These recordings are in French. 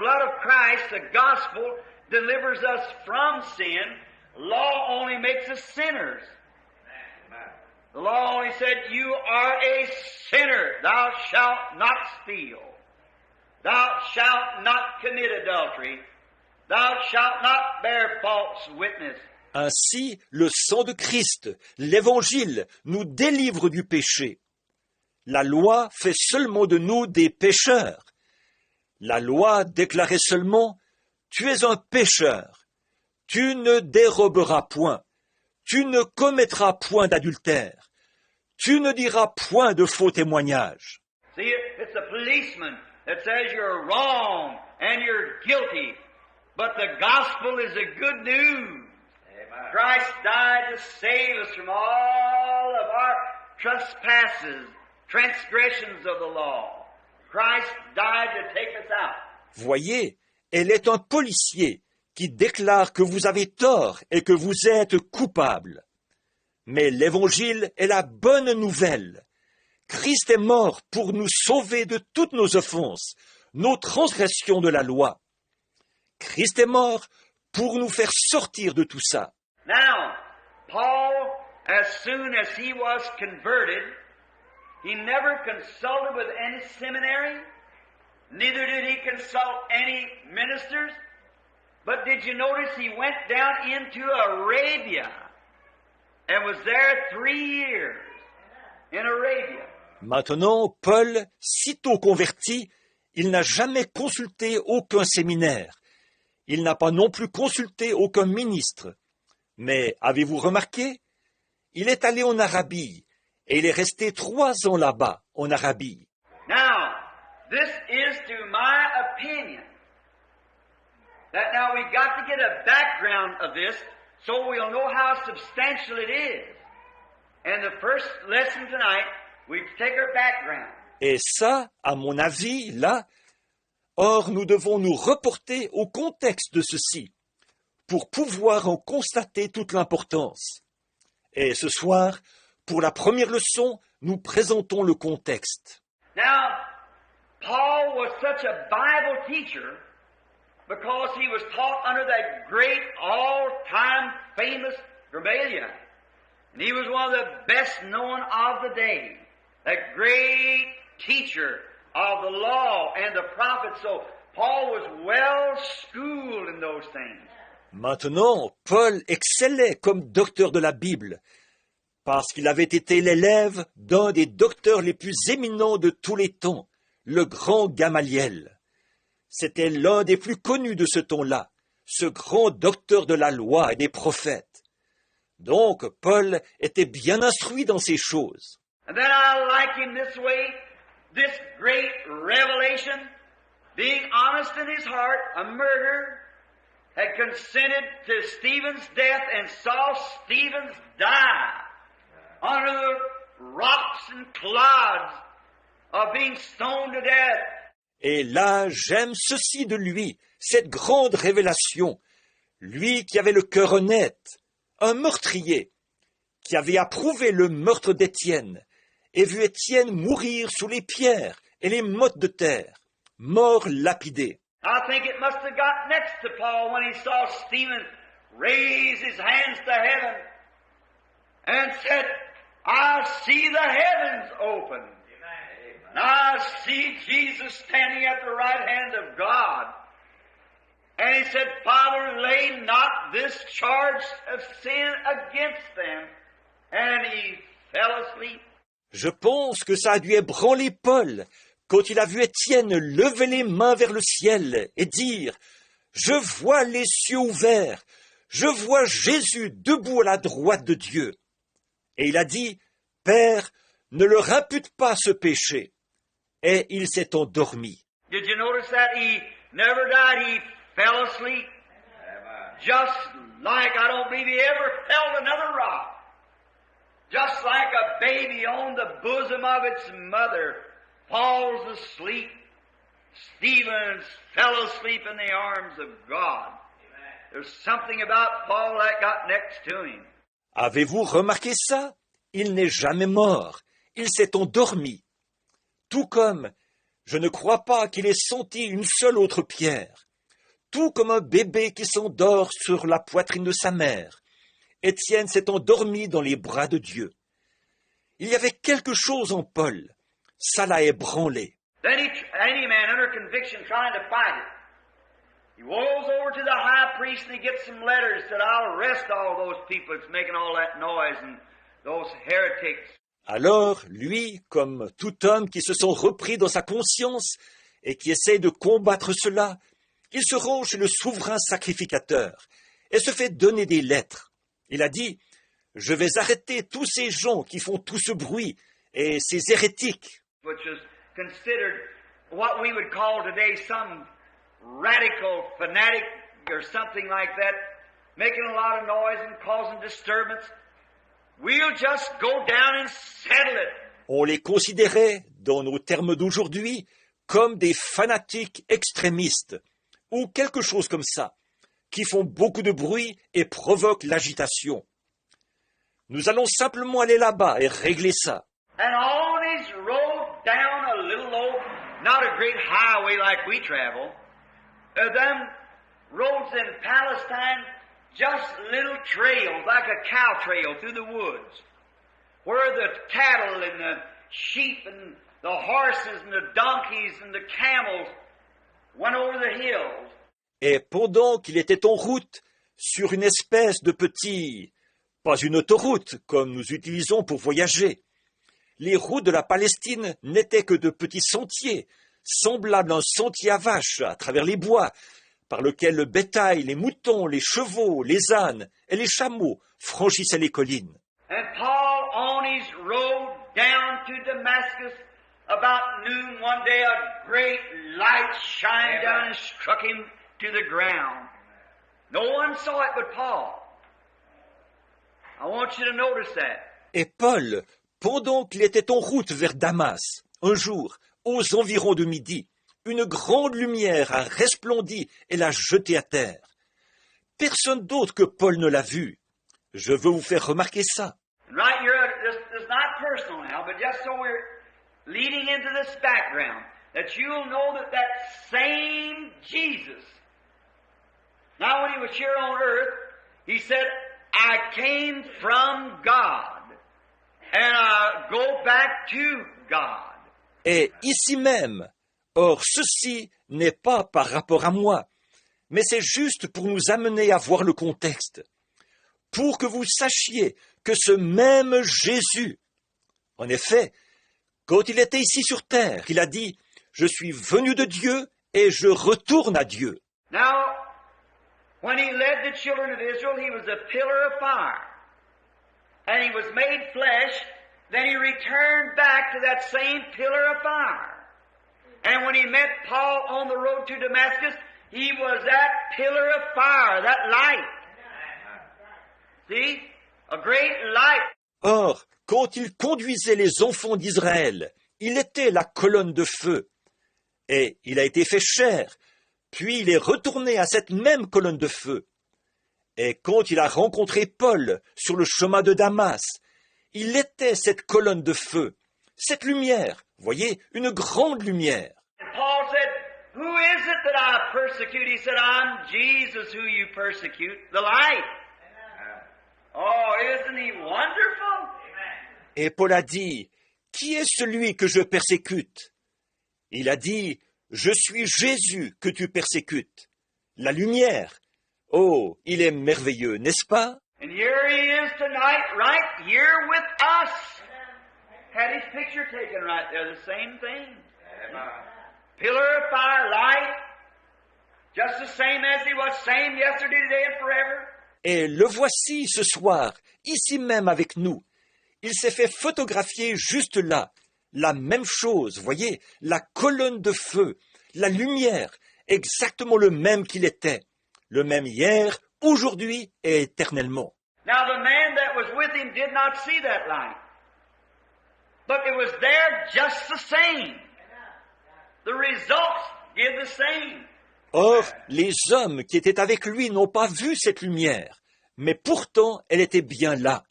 blood of Christ, the gospel, delivers us from sin. Law only makes us sinners. The law only said, you are a sinner. Thou shalt not steal. Thou shalt not commit adultery. Thou shalt not bear false witness. Ainsi, le sang de Christ, l'Évangile, nous délivre du péché. La loi fait seulement de nous des pécheurs. La loi déclarait seulement « Tu es un pécheur. Tu ne déroberas point. Tu ne commettras point d'adultère. Tu ne diras point de faux témoignages. » See, it's the policeman that says you're wrong and you're guilty. But the gospel is the good news. Amen. Christ died to save us from all of our trespasses, transgressions of the law. Christ died to take us out. Voyez, elle est un policier qui déclare que vous avez tort et que vous êtes coupable. Mais l'Évangile est la bonne nouvelle. Christ est mort pour nous sauver de toutes nos offenses, nos transgressions de la loi. Christ est mort pour nous faire sortir de tout ça. Now, Paul, as soon as he was converted, he never consulted with any seminary, neither did he consult any ministers, but did you notice he went down into Arabia and was there 3 years in Arabia. Maintenant, Paul, sitôt converti, il n'a jamais consulté aucun séminaire. Il n'a pas non plus consulté aucun ministre. Mais avez-vous remarqué? Il est allé en Arabie et il est resté 3 ans là-bas, en Arabie. Now, this is to my opinion. That now we've got to get a background of this so we'll know how substantial it is. And the first lesson tonight, we take our background. Et ça, à mon avis, là, or nous devons nous reporter au contexte de ceci, pour pouvoir en constater toute l'importance. Et ce soir, pour la première leçon, nous présentons le contexte. Now, Paul was such a Bible teacher because he was taught under that great, all-time famous Gamaliel. And he was one of the best known of the day. That great teacher of the law and the prophets. So Paul was well schooled in those things. Maintenant, Paul excellait comme docteur de la Bible, parce qu'il avait été l'élève d'un des docteurs les plus éminents de tous les temps, le grand Gamaliel. C'était l'un des plus connus de ce temps-là, ce grand docteur de la loi et des prophètes. Donc, Paul était bien instruit dans ces choses. And then I like him this way, this great revelation, being honest in his heart, a murderer, had consented to Stephen's death and saw Stephen die under the rocks and clods of being stoned to death. Et là, j'aime ceci de lui, cette grande révélation. Lui qui avait le cœur honnête, un meurtrier, qui avait approuvé le meurtre d'Étienne, et vu Étienne mourir sous les pierres et les mottes de terre, mort lapidé. I think it must have got next to Paul when he saw Stephen raise his hands to heaven and said, I see the heavens open. And I see Jesus standing at the right hand of God. And he said, Father, lay not this charge of sin against them. And he fell asleep. Je pense que ça a dû ébranler Paul quand il a vu Étienne lever les mains vers le ciel et dire « Je vois les cieux ouverts, je vois Jésus debout à la droite de Dieu. » Et il a dit « Père, ne leur impute pas ce péché. » Et il s'est endormi. Did you notice that he never died? He fell asleep. Just like I don't believe he ever felt another rock. Just like a baby on the bosom of its mother falls asleep, Stephen fell asleep in the arms of God. There's something about Paul that got next to him. Avez-vous remarqué ça? Il n'est jamais mort. Il s'est endormi. Tout comme Je ne crois pas qu'il ait senti une seule autre pierre. Tout comme un bébé qui s'endort sur la poitrine de sa mère, Étienne s'est endormi dans les bras de Dieu. Il y avait quelque chose en Paul. Ça l'a ébranlé. Then any man under conviction trying to fight it. He rolls over to the high priest and he gets some letters that I'll arrest all those people that's making all that noise and those heretics. Alors, lui, comme tout homme qui se sent repris dans sa conscience et qui essaie de combattre cela, il se rend chez le souverain sacrificateur et se fait donner des lettres. Il a dit « Je vais arrêter tous ces gens qui font tout ce bruit et ces hérétiques. » Which is considered what we would call today some radical fanatic or something like that, making a lot of noise and causing disturbance. We'll just go down and settle it. On les considérait, dans nos termes d'aujourd'hui, comme des fanatiques extrémistes, ou quelque chose comme ça, qui font beaucoup de bruit et provoquent l'agitation. Nous allons simplement aller là-bas et régler ça. And all these roads down a little low, not a great highway like we travel, them roads in Palestine, just little trails, like a cow trail through the woods, where the cattle and the sheep and the horses and the donkeys and the camels went over the hills. Et pendant qu'il était en route, sur une espèce de petit, pas une autoroute comme nous utilisons pour voyager, les routes de la Palestine n'étaient que de petits sentiers, semblables à un sentier à vaches à travers les bois, par lequel le bétail, les moutons, les chevaux, les ânes et les chameaux franchissaient les collines. And Paul, on his road down to Damascus, about noon one day, a great light shined down and struck him to the ground. No one saw it but Paul. I want you to notice that. Et Paul, pendant qu'il était en route vers Damas, un jour, aux environs de midi, une grande lumière a resplendi et l'a jeté à terre. Personne d'autre que Paul ne l'a vu. Je veux vous faire remarquer ça. Right here, this is not personal now, but just so we're leading into this background, that you'll know that that same Jesus, now when he was here on earth, he said, I came from God, and I go back to God. Et ici même, or ceci n'est pas par rapport à moi, mais c'est juste pour nous amener à voir le contexte, pour que vous sachiez que ce même Jésus, en effet, quand il était ici sur terre, il a dit « Je suis venu de Dieu et je retourne à Dieu ». Now, when he led the children of Israel, he was a pillar of fire, and he was made flesh. Then he returned back to that same pillar of fire. And when he met Paul on the road to Damascus, he was that pillar of fire, that light. See? A great light. Or, quand il conduisait les enfants d'Israël, il était la colonne de feu. Et il a été fait chair, puis il est retourné à cette même colonne de feu. Et quand il a rencontré Paul sur le chemin de Damas, il était cette colonne de feu, cette lumière, voyez, une grande lumière. And Paul said, who is it that I persecute? He said, I'm Jesus who you persecute, the light. Oh, isn't he wonderful? Et Paul a dit, qui est celui que je persécute? Il a dit, je suis Jésus que tu persécutes, la lumière. Oh, il est merveilleux, n'est-ce pas? And here he is tonight, right here with us. Had his picture taken right there, the same thing. Pillar of fire, light, just the same as he was, same yesterday, today, and forever. Et le voici ce soir, ici même avec nous. Il s'est fait photographier juste là. La même chose, voyez, la colonne de feu, la lumière, exactement le même qu'il était. Le même hier, aujourd'hui et éternellement. Now the man that was with him did not see that light. But it was there just the same. The results give the same. Or, les hommes qui étaient avec lui n'ont pas vu cette lumière, mais pourtant elle était bien là.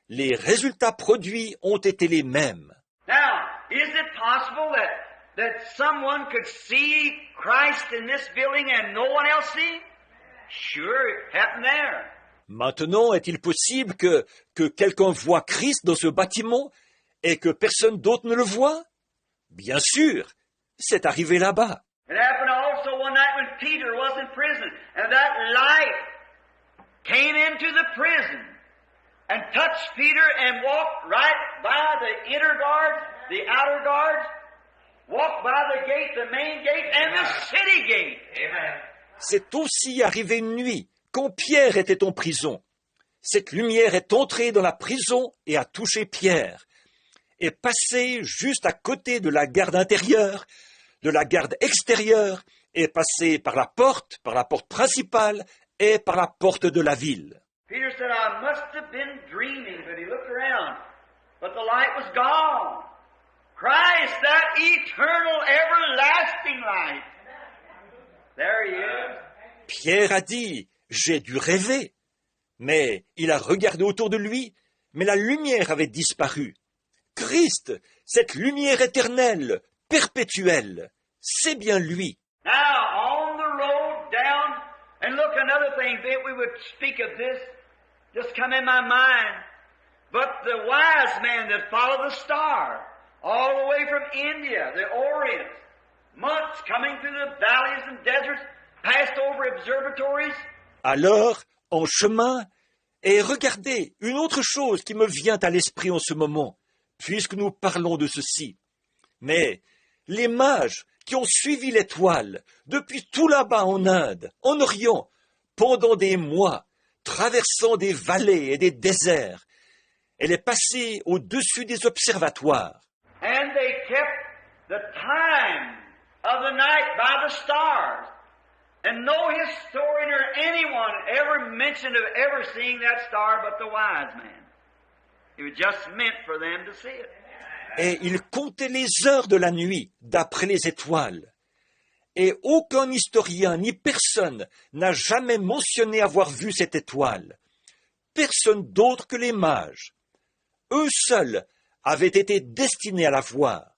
Les résultats produits ont été les mêmes. Now, is it possible that that someone could see Christ in this building and no one else see? Sure, it happened there. Maintenant, est-il possible que quelqu'un voit Christ dans ce bâtiment et que personne d'autre ne le voit? Bien sûr, c'est arrivé là-bas. It happened also one night when Peter was in prison, and that light came into the prison and touched Peter and walked right by the inner guards, the outer guards, walked by the gate, the main gate, and the city gate. Amen. C'est aussi arrivé une nuit, quand Pierre était en prison. Cette lumière est entrée dans la prison et a touché Pierre, est passée juste à côté de la garde intérieure, de la garde extérieure, est passée par la porte principale et par la porte de la ville. Peter said, I must have been dreaming, but he looked around, but the light was gone. Christ, that eternal, everlasting light. There he is. Pierre a dit, j'ai dû rêver. Mais il a regardé autour de lui, mais la lumière avait disparu. Christ, cette lumière éternelle, perpétuelle, c'est bien lui. Now, on the road down, and look, another thing, that we would speak of this, just come in my mind. But the wise man that followed the star, all the way from India, the Orient, months coming through the valleys and deserts, passed over observatories. Alors, en chemin, et regardez, une autre chose qui me vient à l'esprit en ce moment, puisque nous parlons de ceci. Mais les mages qui ont suivi l'étoile depuis tout là-bas en Inde, en Orient, pendant des mois, traversant des vallées et des déserts, elle est passée au-dessus des observatoires. And they kept the time of the night by the stars. And no historian or anyone ever mentioned of ever seeing that star but the wise man. It was just meant for them to see it. Et ils comptaient les heures de la nuit, d'après les étoiles. Et aucun historien ni personne n'a jamais mentionné avoir vu cette étoile. Personne d'autre que les mages. Eux seuls avaient été destinés à la voir.